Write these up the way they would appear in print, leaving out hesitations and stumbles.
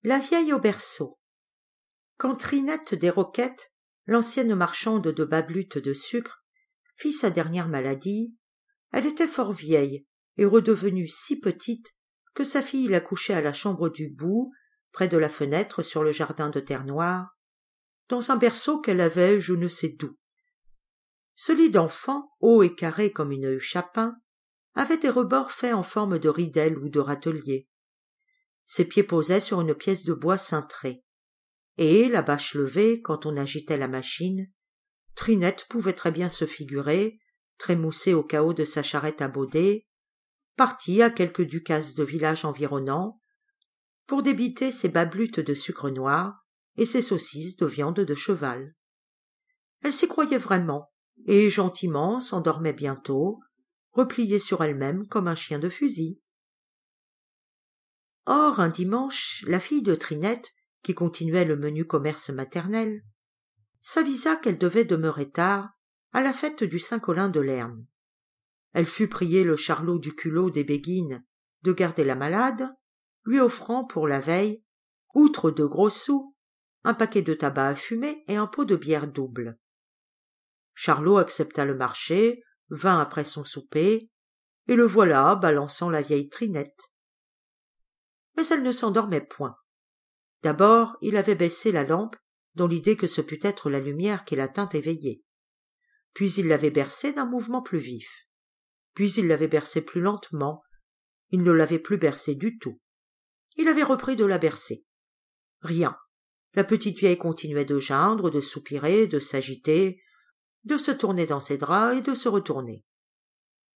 La vieille au berceau. Quand Trinette Desroquettes, l'ancienne marchande de bas-blutes de sucre, fit sa dernière maladie, elle était fort vieille et redevenue si petite que sa fille la couchait à la chambre du bout, près de la fenêtre sur le jardin de terre noire, dans un berceau qu'elle avait je ne sais d'où. Ce lit d'enfant, haut et carré comme une huche à pain, avait des rebords faits en forme de ridelle ou de râtelier. Ses pieds posaient sur une pièce de bois cintrée, et, la bâche levée, quand on agitait la machine, Trinette pouvait très bien se figurer, trémoussée au chaos de sa charrette à baudet, partie à quelques ducasses de villages environnants, pour débiter ses bas-blutes de sucre noir et ses saucisses de viande de cheval. Elle s'y croyait vraiment, et gentiment s'endormait bientôt, repliée sur elle-même comme un chien de fusil. Or, un dimanche, la fille de Trinette, qui continuait le menu commerce maternel, s'avisa qu'elle devait demeurer tard à la fête du Saint-Colin de Lerne. Elle fut prier le charlot du culot des Béguines de garder la malade, lui offrant pour la veille, outre 2 gros sous, un paquet de tabac à fumer et un pot de bière double. Charlot accepta le marché, vint après son souper, et le voilà balançant la vieille Trinette. Mais elle ne s'endormait point. D'abord, il avait baissé la lampe, dans l'idée que ce pût être la lumière qui la tint éveillée. Puis il l'avait bercée d'un mouvement plus vif. Puis il l'avait bercée plus lentement. Il ne l'avait plus bercée du tout. Il avait repris de la bercer. Rien. La petite vieille continuait de geindre, de soupirer, de s'agiter, de se tourner dans ses draps et de se retourner.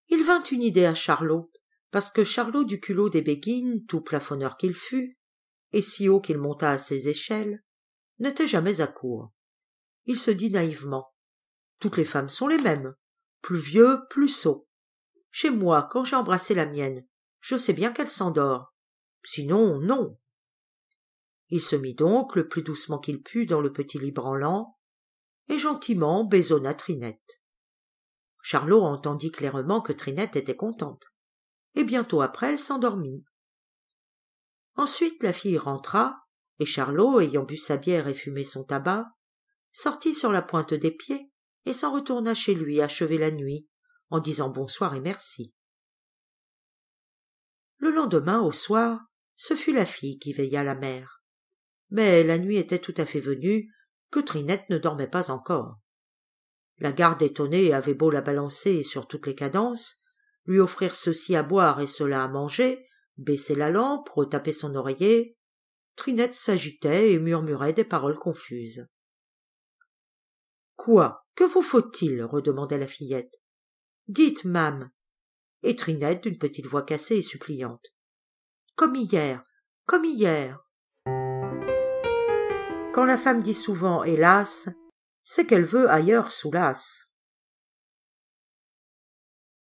Il vint une idée à Charlot, parce que Charlot du culot des Béguines, tout plafonneur qu'il fût, et si haut qu'il montât à ses échelles, n'était jamais à court. Il se dit naïvement: toutes les femmes sont les mêmes, plus vieux, plus sots. Chez moi, quand j'ai embrassé la mienne, je sais bien qu'elle s'endort. Sinon, non. Il se mit donc le plus doucement qu'il put dans le petit lit branlant, et gentiment baisonna Trinette. Charlot entendit clairement que Trinette était contente, et bientôt après elle s'endormit. Ensuite la fille rentra, et Charlot, ayant bu sa bière et fumé son tabac, sortit sur la pointe des pieds et s'en retourna chez lui achever la nuit, en disant bonsoir et merci. Le lendemain, au soir, ce fut la fille qui veilla la mère. Mais la nuit était tout à fait venue, que Trinette ne dormait pas encore. La garde étonnée avait beau la balancer sur toutes les cadences, lui offrir ceci à boire et cela à manger, baisser la lampe, retaper son oreiller, Trinette s'agitait et murmurait des paroles confuses. « Quoi? Que vous faut-il » redemandait la fillette. « Dites, mame » et Trinette, d'une petite voix cassée et suppliante. « Comme hier, comme hier » Quand la femme dit souvent « hélas », c'est qu'elle veut ailleurs soulasse.